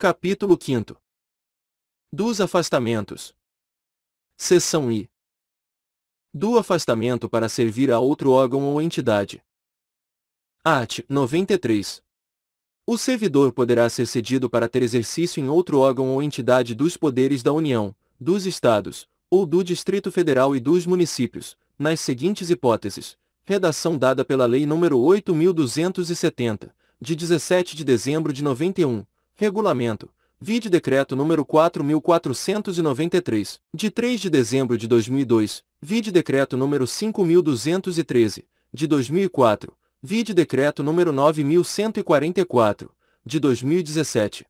Capítulo 5. Dos afastamentos. Seção I. Do afastamento para servir a outro órgão ou entidade. Art. 93. O servidor poderá ser cedido para ter exercício em outro órgão ou entidade dos poderes da União, dos Estados, ou do Distrito Federal e dos municípios, nas seguintes hipóteses. Redação dada pela Lei nº 8.270, de 17 de dezembro de 91, Regulamento, vide Decreto nº 4.493, de 3 de dezembro de 2002, vide Decreto nº 5.213, de 2004, vide Decreto nº 9.144, de 2017.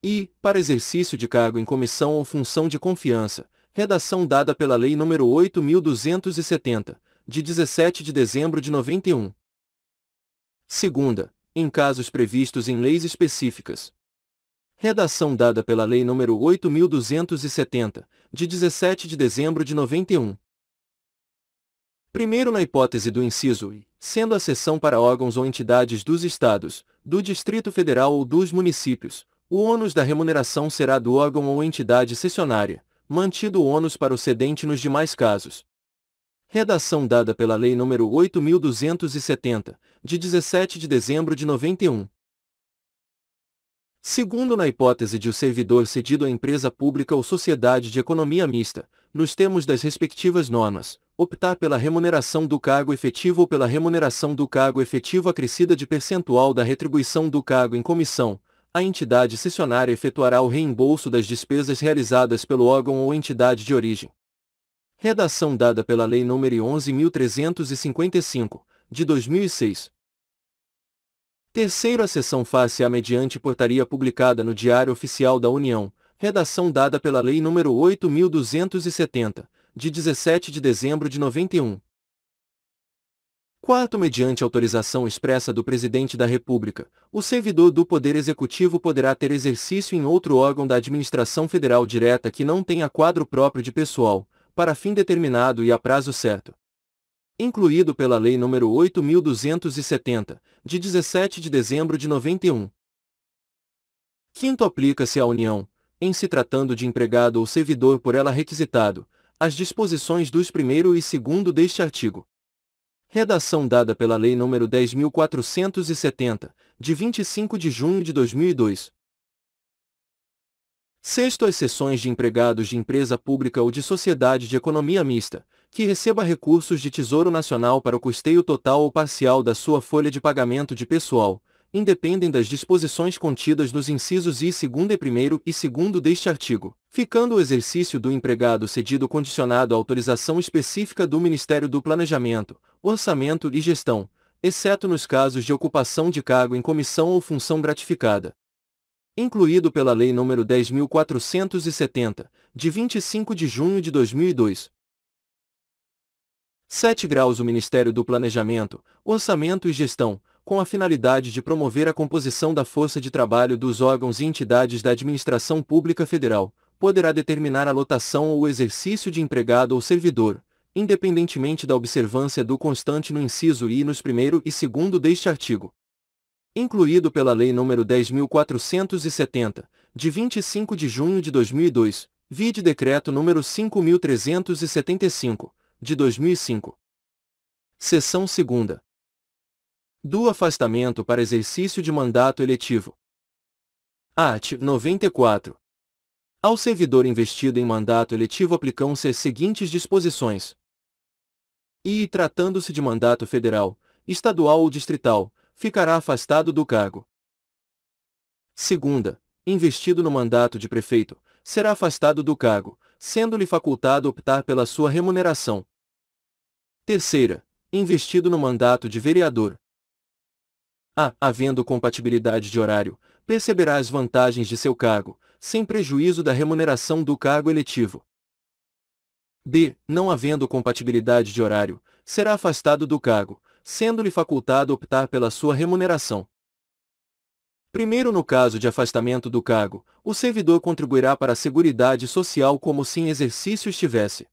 E, para exercício de cargo em comissão ou função de confiança, redação dada pela Lei nº 8.270, de 17 de dezembro de 91. Segunda, em casos previstos em leis específicas. Redação dada pela Lei nº 8.270, de 17 de dezembro de 91. Primeiro, na hipótese do inciso I, sendo a cessão para órgãos ou entidades dos Estados, do Distrito Federal ou dos municípios, o ônus da remuneração será do órgão ou entidade cessionária, mantido o ônus para o cedente nos demais casos. Redação dada pela Lei nº 8.270, de 17 de dezembro de 91. Segundo, na hipótese de o servidor cedido à empresa pública ou sociedade de economia mista, nos termos das respectivas normas, optar pela remuneração do cargo efetivo ou pela remuneração do cargo efetivo acrescida de percentual da retribuição do cargo em comissão, a entidade cessionária efetuará o reembolso das despesas realizadas pelo órgão ou entidade de origem. Redação dada pela Lei nº 11.355, de 2006. Terceiro, a cessão far-se-á mediante portaria publicada no Diário Oficial da União, redação dada pela Lei nº 8.270, de 17 de dezembro de 91. Quarto, mediante autorização expressa do Presidente da República, o servidor do Poder Executivo poderá ter exercício em outro órgão da Administração Federal direta que não tenha quadro próprio de pessoal, para fim determinado e a prazo certo. Incluído pela Lei nº 8.270, de 17 de dezembro de 91. Quinto, aplica-se à União, em se tratando de empregado ou servidor por ela requisitado, as disposições dos 1º e 2º deste artigo. Redação dada pela Lei nº 10.470, de 25 de junho de 2002. Sexto, as cessões de empregados de empresa pública ou de sociedade de economia mista, que receba recursos de Tesouro Nacional para o custeio total ou parcial da sua folha de pagamento de pessoal, independem das disposições contidas nos incisos I, 2º e 1º e 2º deste artigo, ficando o exercício do empregado cedido condicionado à autorização específica do Ministério do Planejamento, Orçamento e Gestão, exceto nos casos de ocupação de cargo em comissão ou função gratificada. Incluído pela Lei nº 10.470, de 25 de junho de 2002. 7 graus. O Ministério do Planejamento, Orçamento e Gestão, com a finalidade de promover a composição da força de trabalho dos órgãos e entidades da Administração Pública Federal, poderá determinar a lotação ou o exercício de empregado ou servidor, independentemente da observância do constante no inciso I nos 1º e 2º deste artigo. Incluído pela Lei nº 10.470, de 25 de junho de 2002, vide Decreto nº 5.375, de 2005. Seção 2ª. Do afastamento para exercício de mandato eletivo. Art. 94. Ao servidor investido em mandato eletivo aplicam-se as seguintes disposições. E, tratando-se de mandato federal, estadual ou distrital, ficará afastado do cargo. Segunda, investido no mandato de prefeito, será afastado do cargo, sendo-lhe facultado optar pela sua remuneração. Terceira, investido no mandato de vereador. A, havendo compatibilidade de horário, perceberá as vantagens de seu cargo, sem prejuízo da remuneração do cargo eletivo. B, não havendo compatibilidade de horário, será afastado do cargo, sendo-lhe facultado optar pela sua remuneração. Primeiro, no caso de afastamento do cargo, o servidor contribuirá para a Seguridade Social como se em exercício estivesse.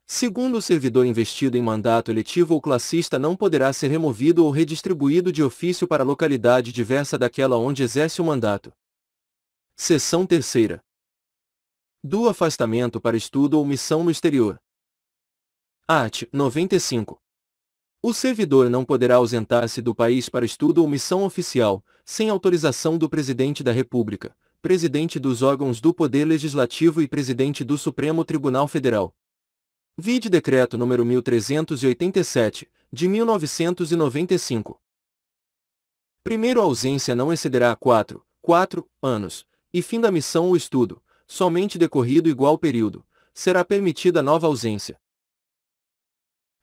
Segundo, o servidor investido em mandato eletivo ou classista não poderá ser removido ou redistribuído de ofício para localidade diversa daquela onde exerce o mandato. Seção 3ª. Do afastamento para estudo ou missão no exterior. Art. 95. O servidor não poderá ausentar-se do país para estudo ou missão oficial, sem autorização do Presidente da República, Presidente dos órgãos do Poder Legislativo e Presidente do Supremo Tribunal Federal. Vide Decreto nº 1387, de 1995. Primeiro, a ausência não excederá 4 anos, e fim da missão ou estudo, somente decorrido igual período, será permitida nova ausência.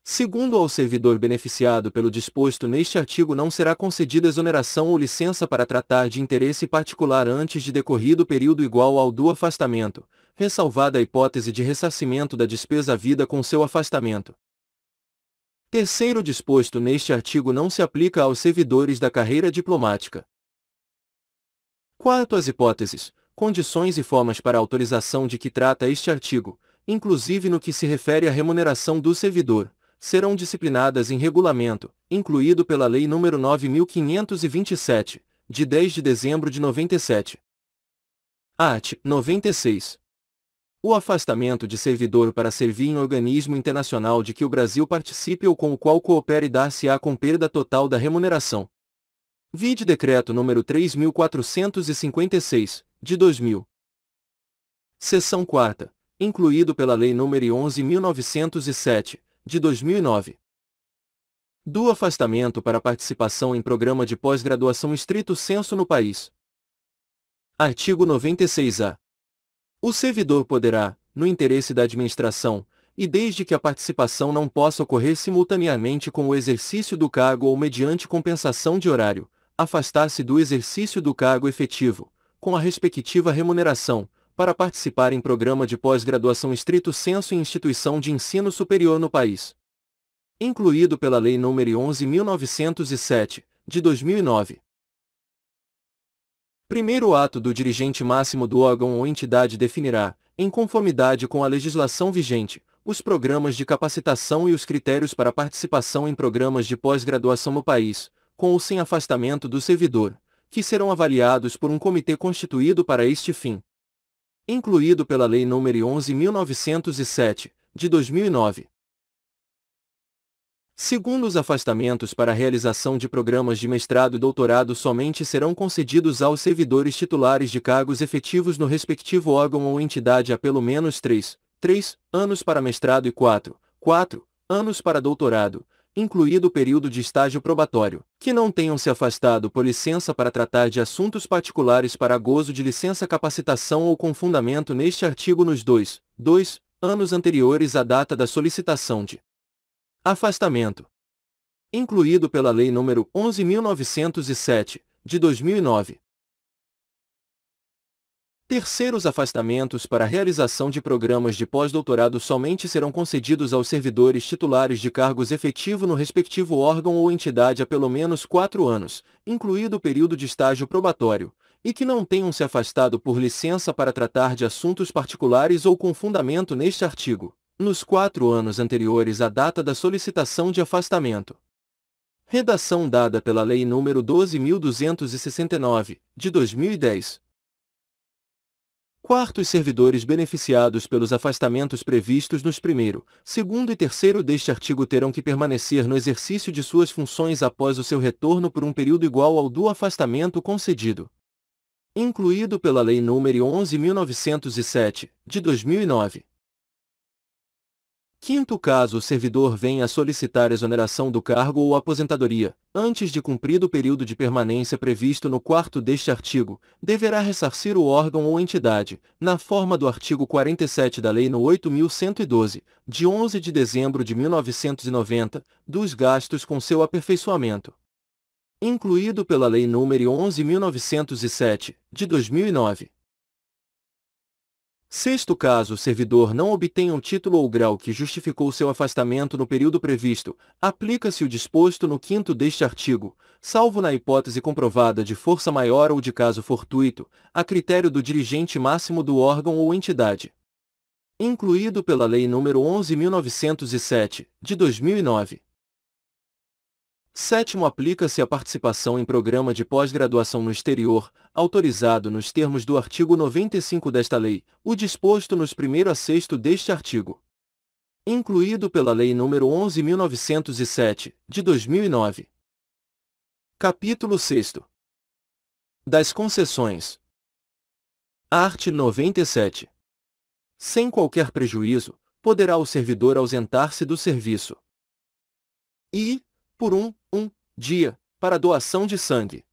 Segundo, ao servidor beneficiado pelo disposto neste artigo não será concedida exoneração ou licença para tratar de interesse particular antes de decorrido período igual ao do afastamento, ressalvada a hipótese de ressarcimento da despesa havida com seu afastamento. Terceiro, disposto neste artigo não se aplica aos servidores da carreira diplomática. Quarto, as hipóteses, condições e formas para a autorização de que trata este artigo, inclusive no que se refere à remuneração do servidor, serão disciplinadas em regulamento, incluído pela Lei nº 9.527, de 10 de dezembro de 97. Art. 96. O afastamento de servidor para servir em organismo internacional de que o Brasil participe ou com o qual coopere dar-se-á com perda total da remuneração. Vide Decreto nº 3.456, de 2000. Seção 4ª, incluído pela Lei nº 11.907, de 2009. Do afastamento para participação em programa de pós-graduação estrito sensu no país. Artigo 96-A. O servidor poderá, no interesse da administração, e desde que a participação não possa ocorrer simultaneamente com o exercício do cargo ou mediante compensação de horário, afastar-se do exercício do cargo efetivo, com a respectiva remuneração, para participar em programa de pós-graduação estrito sensu em instituição de ensino superior no país. Incluído pela Lei nº 11.907, de 2009. Primeiro ato do dirigente máximo do órgão ou entidade definirá, em conformidade com a legislação vigente, os programas de capacitação e os critérios para participação em programas de pós-graduação no país, com ou sem afastamento do servidor, que serão avaliados por um comitê constituído para este fim. Incluído pela Lei nº 11.907, de 2009. Segundo, os afastamentos para a realização de programas de mestrado e doutorado somente serão concedidos aos servidores titulares de cargos efetivos no respectivo órgão ou entidade há pelo menos 3 anos para mestrado e 4 anos para doutorado, incluído o período de estágio probatório, que não tenham se afastado por licença para tratar de assuntos particulares para gozo de licença capacitação ou com fundamento neste artigo nos 2 anos anteriores à data da solicitação de afastamento. Incluído pela Lei nº 11.907, de 2009. Terceiros afastamentos para a realização de programas de pós-doutorado somente serão concedidos aos servidores titulares de cargos efetivo no respectivo órgão ou entidade há pelo menos 4 anos, incluído o período de estágio probatório, e que não tenham se afastado por licença para tratar de assuntos particulares ou com fundamento neste artigo, nos 4 anos anteriores à data da solicitação de afastamento. Redação dada pela Lei nº 12.269, de 2010. Quarto, os servidores beneficiados pelos afastamentos previstos nos 1º, 2º e 3º deste artigo terão que permanecer no exercício de suas funções após o seu retorno por um período igual ao do afastamento concedido. Incluído pela Lei nº 11.907, de 2009. Quinto, caso o servidor venha a solicitar exoneração do cargo ou aposentadoria, antes de cumprido o período de permanência previsto no 4º deste artigo, deverá ressarcir o órgão ou entidade, na forma do artigo 47 da Lei nº 8.112, de 11 de dezembro de 1990, dos gastos com seu aperfeiçoamento. Incluído pela Lei nº 11.907, de 2009. Sexto, caso o servidor não obtenha o título ou grau que justificou seu afastamento no período previsto, aplica-se o disposto no 5º deste artigo, salvo na hipótese comprovada de força maior ou de caso fortuito, a critério do dirigente máximo do órgão ou entidade. incluído pela Lei nº 11.907, de 2009. Sétimo, aplica-se a participação em programa de pós-graduação no exterior, autorizado nos termos do artigo 95 desta lei, o disposto nos 1º a 6º deste artigo. Incluído pela Lei nº 11.907, de 2009. Capítulo 6º. Das concessões. Art. 97. Sem qualquer prejuízo, poderá o servidor ausentar-se do serviço. E, por um dia, para doação de sangue.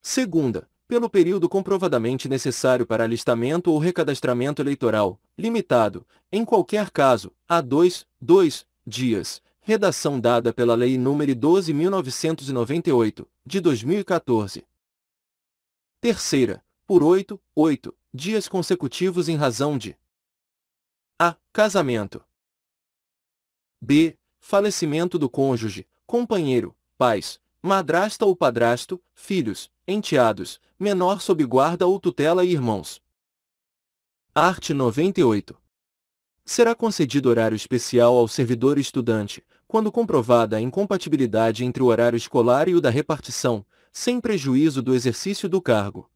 Segunda, pelo período comprovadamente necessário para alistamento ou recadastramento eleitoral, limitado, em qualquer caso, a 2 dias, redação dada pela Lei nº 12.998, de 2014. Terceira, por 8 dias consecutivos em razão de a. Casamento. b. Falecimento do cônjuge, companheiro, pais, madrasta ou padrasto, filhos, enteados, menor sob guarda ou tutela e irmãos. Art. 98. Será concedido horário especial ao servidor estudante, quando comprovada a incompatibilidade entre o horário escolar e o da repartição, sem prejuízo do exercício do cargo.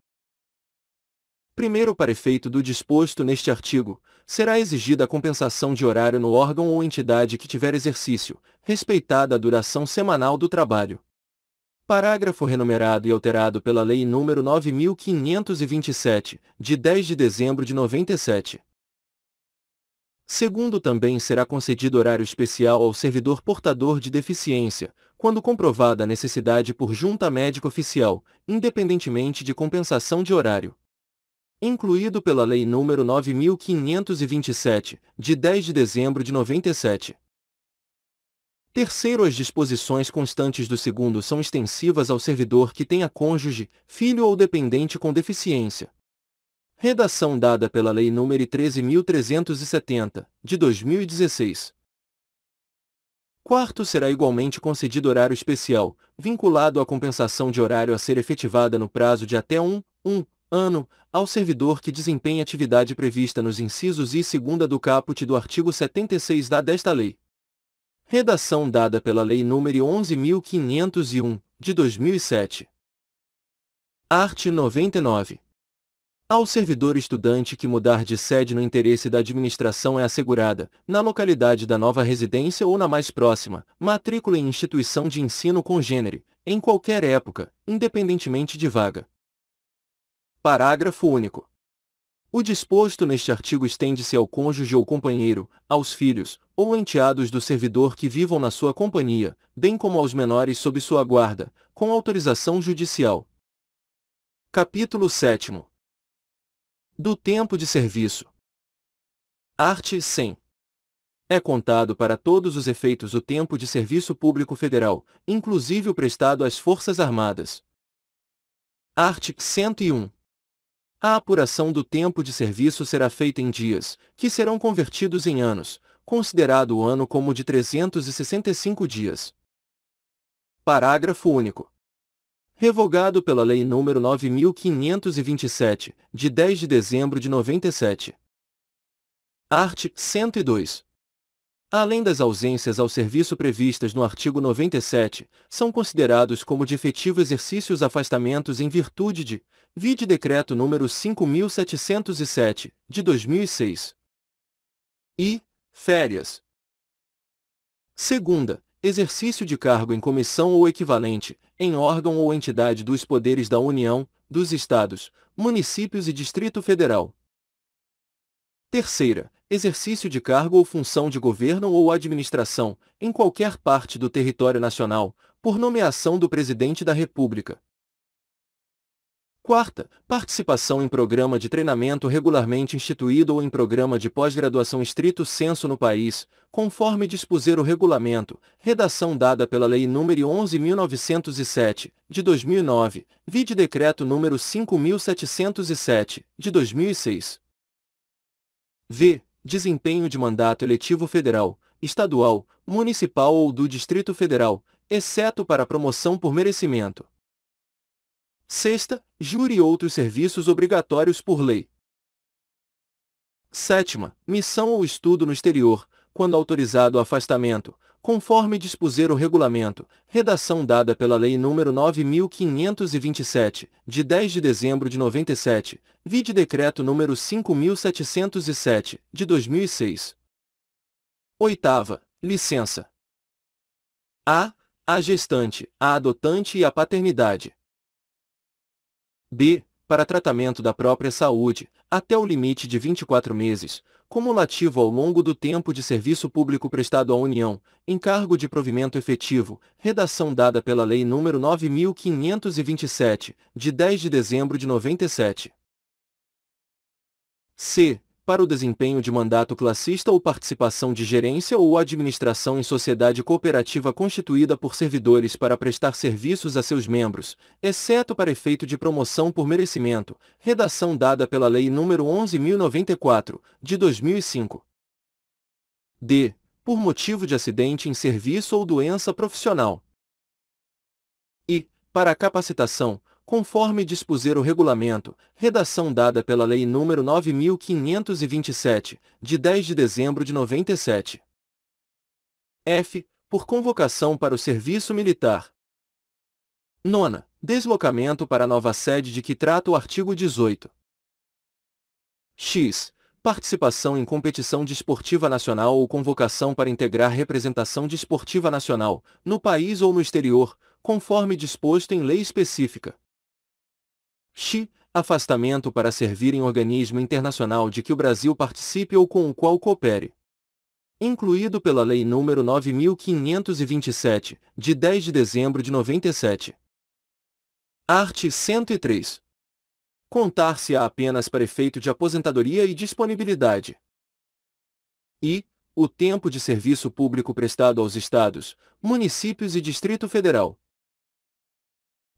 Primeiro, para efeito do disposto neste artigo, será exigida a compensação de horário no órgão ou entidade que tiver exercício, respeitada a duração semanal do trabalho. Parágrafo renumerado e alterado pela Lei nº 9.527, de 10 de dezembro de 97. Segundo, também será concedido horário especial ao servidor portador de deficiência, quando comprovada a necessidade por junta médica oficial, independentemente de compensação de horário. Incluído pela Lei nº 9.527, de 10 de dezembro de 97. Terceiro, as disposições constantes do segundo são extensivas ao servidor que tenha cônjuge, filho ou dependente com deficiência. Redação dada pela Lei nº 13.370, de 2016. Quarto, será igualmente concedido horário especial, vinculado à compensação de horário a ser efetivada no prazo de até um ano, ao servidor que desempenhe atividade prevista nos incisos I e segunda do caput do artigo 76-A desta lei. Redação dada pela Lei nº 11.501, de 2007. Art. 99. Ao servidor estudante que mudar de sede no interesse da administração é assegurada, na localidade da nova residência ou na mais próxima, matrícula em instituição de ensino congênere, em qualquer época, independentemente de vaga. Parágrafo único. O disposto neste artigo estende-se ao cônjuge ou companheiro, aos filhos, ou enteados do servidor que vivam na sua companhia, bem como aos menores sob sua guarda, com autorização judicial. Capítulo 7º. Do tempo de serviço. Art. 100. É contado para todos os efeitos o tempo de serviço público federal, inclusive o prestado às Forças Armadas. Art. 101. A apuração do tempo de serviço será feita em dias, que serão convertidos em anos, considerado o ano como de 365 dias. Parágrafo único. Revogado pela Lei nº 9.527, de 10 de dezembro de 97. Art. 102. Além das ausências ao serviço previstas no artigo 97, são considerados como de efetivo exercício os afastamentos em virtude de, vide Decreto nº 5.707, de 2006. E, férias. Segunda, exercício de cargo em comissão ou equivalente, em órgão ou entidade dos poderes da União, dos Estados, municípios e Distrito Federal. Terceira, exercício de cargo ou função de governo ou administração, em qualquer parte do território nacional, por nomeação do Presidente da República. Quarta, participação em programa de treinamento regularmente instituído ou em programa de pós-graduação estrito sensu no país, conforme dispuser o regulamento, redação dada pela Lei nº 11.907, de 2009, vide Decreto nº 5.707, de 2006. V. Desempenho de mandato eletivo federal, estadual, municipal ou do Distrito Federal, exceto para promoção por merecimento. Sexta, júri e outros serviços obrigatórios por lei. Sétima, missão ou estudo no exterior, quando autorizado o afastamento, conforme dispuser o regulamento, redação dada pela Lei nº 9.527, de 10 de dezembro de 97, vide Decreto nº 5.707, de 2006. Oitava, licença. A gestante, a adotante e a paternidade. B. Para tratamento da própria saúde, até o limite de 24 meses, cumulativo ao longo do tempo de serviço público prestado à União, em cargo de provimento efetivo, redação dada pela Lei nº 9.527, de 10 de dezembro de 97. C. Para o desempenho de mandato classista ou participação de gerência ou administração em sociedade cooperativa constituída por servidores para prestar serviços a seus membros, exceto para efeito de promoção por merecimento, redação dada pela Lei nº 11.094, de 2005. D. Por motivo de acidente em serviço ou doença profissional. E. Para a capacitação, conforme dispuser o regulamento, redação dada pela Lei nº 9.527, de 10 de dezembro de 97. F. Por convocação para o serviço militar. Nona. Deslocamento para a nova sede de que trata o artigo 18. X. Participação em competição desportiva nacional ou convocação para integrar representação desportiva nacional, no país ou no exterior, conforme disposto em lei específica. X. Afastamento para servir em organismo internacional de que o Brasil participe ou com o qual coopere. Incluído pela Lei nº 9.527, de 10 de dezembro de 97. Art. 103. Contar-se-á apenas para efeito de aposentadoria e disponibilidade. E. O tempo de serviço público prestado aos Estados, municípios e Distrito Federal.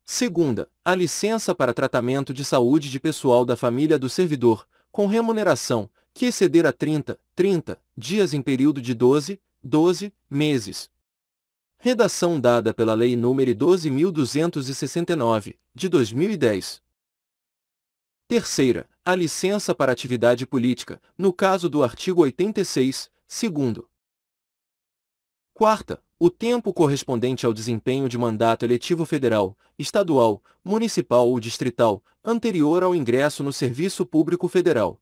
Segunda, a licença para tratamento de saúde de pessoal da família do servidor, com remuneração, que exceder a 30 dias em período de 12 meses. Redação dada pela Lei nº 12.269, de 2010. Terceira, a licença para atividade política, no caso do artigo 86, segundo. Quarta, o tempo correspondente ao desempenho de mandato eletivo federal, estadual, municipal ou distrital, anterior ao ingresso no serviço público federal.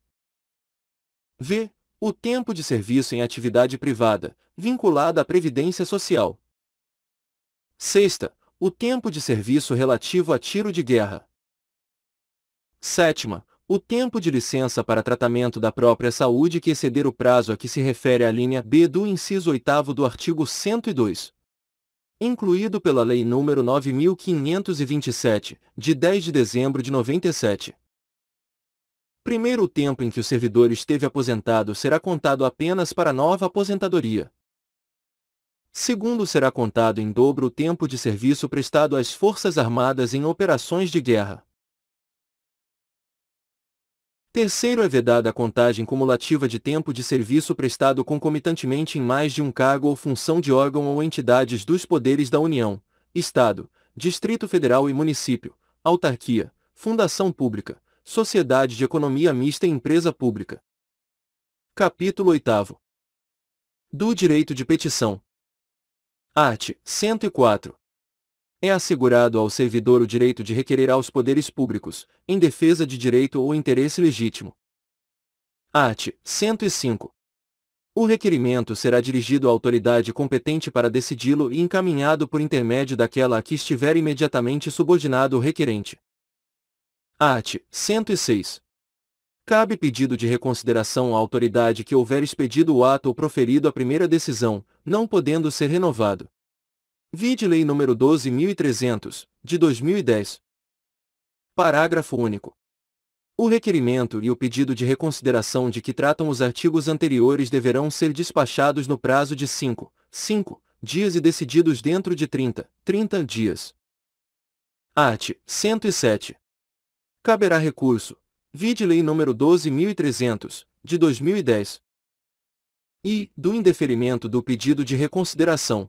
V. O tempo de serviço em atividade privada, vinculada à Previdência Social. Sexta, o tempo de serviço relativo a tiro de guerra. Sétima, o tempo de licença para tratamento da própria saúde que exceder o prazo a que se refere a linha B do inciso 8º do artigo 102. Incluído pela Lei nº 9.527, de 10 de dezembro de 97. Primeiro, o tempo em que o servidor esteve aposentado será contado apenas para nova aposentadoria. Segundo, será contado em dobro o tempo de serviço prestado às Forças Armadas em operações de guerra. Terceiro, é vedada a contagem cumulativa de tempo de serviço prestado concomitantemente em mais de um cargo ou função de órgão ou entidades dos poderes da União, Estado, Distrito Federal e Município, autarquia, fundação pública, sociedade de economia mista e empresa pública. Capítulo 8º. Do direito de petição. Art. 104. É assegurado ao servidor o direito de requerer aos poderes públicos, em defesa de direito ou interesse legítimo. Art. 105. O requerimento será dirigido à autoridade competente para decidi-lo e encaminhado por intermédio daquela a que estiver imediatamente subordinado o requerente. Art. 106. Cabe pedido de reconsideração à autoridade que houver expedido o ato ou proferido a primeira decisão, não podendo ser renovado. Vide Lei nº 12.300, de 2010. Parágrafo único. O requerimento e o pedido de reconsideração de que tratam os artigos anteriores deverão ser despachados no prazo de 5 dias e decididos dentro de 30 dias. Art. 107. Caberá recurso. Vide Lei nº 12.300, de 2010. E, do indeferimento do pedido de reconsideração.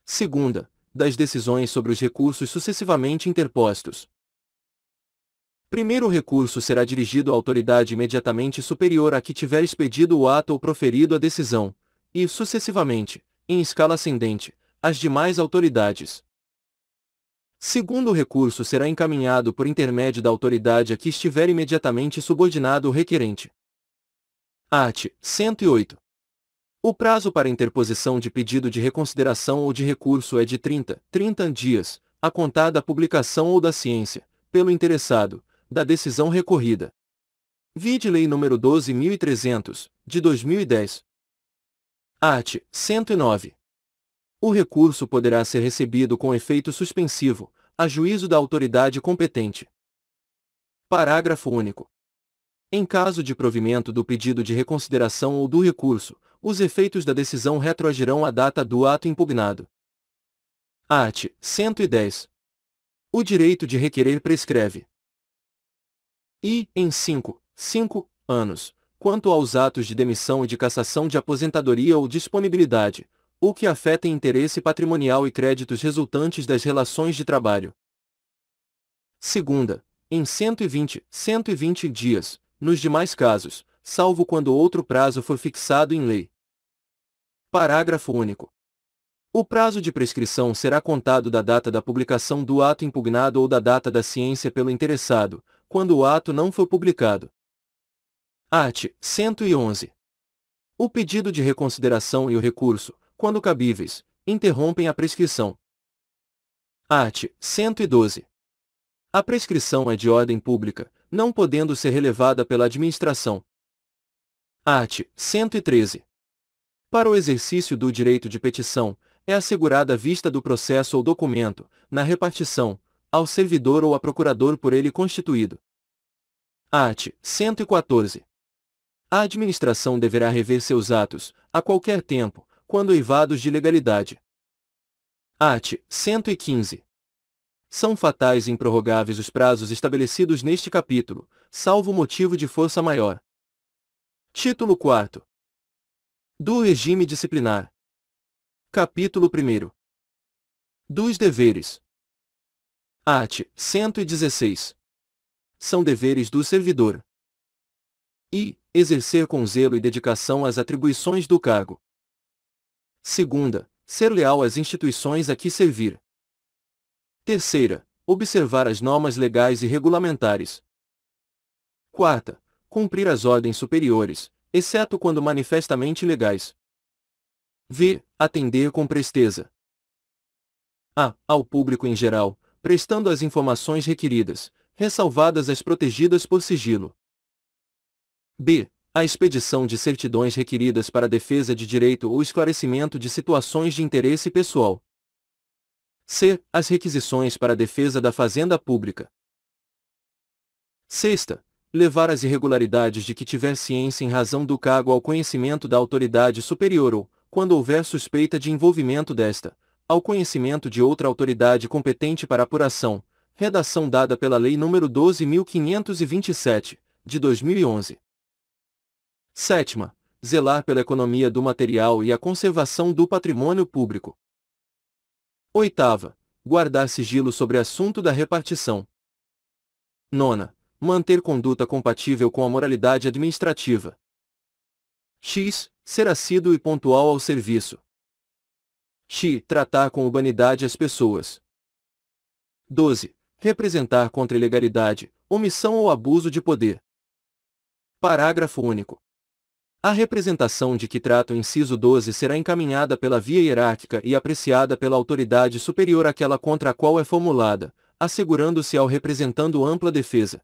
Segunda, das decisões sobre os recursos sucessivamente interpostos. Primeiro, o recurso será dirigido à autoridade imediatamente superior a que tiver expedido o ato ou proferido a decisão, e, sucessivamente, em escala ascendente, às demais autoridades. Segundo, o recurso será encaminhado por intermédio da autoridade a que estiver imediatamente subordinado o requerente. Art. 108. O prazo para interposição de pedido de reconsideração ou de recurso é de 30 dias, a contar da publicação ou da ciência, pelo interessado, da decisão recorrida. Vide Lei nº 12.300, de 2010. Art. 109. O recurso poderá ser recebido com efeito suspensivo, a juízo da autoridade competente. Parágrafo único. Em caso de provimento do pedido de reconsideração ou do recurso, os efeitos da decisão retroagirão à data do ato impugnado. Art. 110. O direito de requerer prescreve. E, em 5 anos, quanto aos atos de demissão e de cassação de aposentadoria ou disponibilidade, ou que afetem interesse patrimonial e créditos resultantes das relações de trabalho. Segunda, em 120 dias, nos demais casos, salvo quando outro prazo for fixado em lei. Parágrafo único. O prazo de prescrição será contado da data da publicação do ato impugnado ou da data da ciência pelo interessado, quando o ato não for publicado. Art. 111. O pedido de reconsideração e o recurso, quando cabíveis, interrompem a prescrição. Art. 112. A prescrição é de ordem pública, não podendo ser relevada pela administração. Art. 113. Para o exercício do direito de petição, é assegurada a vista do processo ou documento, na repartição, ao servidor ou a procurador por ele constituído. Art. 114. A administração deverá rever seus atos, a qualquer tempo, quando eivados de legalidade. Art. 115. São fatais e improrrogáveis os prazos estabelecidos neste capítulo, salvo motivo de força maior. Título 4. Do regime disciplinar. Capítulo 1. Dos deveres. Art. 116. São deveres do servidor. E, exercer com zelo e dedicação as atribuições do cargo. Segunda, ser leal às instituições a que servir. Terceira, observar as normas legais e regulamentares. Quarta, cumprir as ordens superiores, exceto quando manifestamente legais. V. Atender com presteza. A. Ao público em geral, prestando as informações requeridas, ressalvadas as protegidas por sigilo. B. A expedição de certidões requeridas para defesa de direito ou esclarecimento de situações de interesse pessoal. C. As requisições para a defesa da fazenda pública. Sexta. Levar as irregularidades de que tiver ciência em razão do cargo ao conhecimento da autoridade superior ou, quando houver suspeita de envolvimento desta, ao conhecimento de outra autoridade competente para apuração, redação dada pela Lei nº 12.527, de 2011. Sétima, zelar pela economia do material e a conservação do patrimônio público. Oitava, guardar sigilo sobre assunto da repartição. Nona, manter conduta compatível com a moralidade administrativa. X, ser assíduo e pontual ao serviço. X, tratar com urbanidade as pessoas. 12. Representar contra ilegalidade, omissão ou abuso de poder. Parágrafo único. A representação de que trata o inciso 12 será encaminhada pela via hierárquica e apreciada pela autoridade superior àquela contra a qual é formulada, assegurando-se ao representando ampla defesa.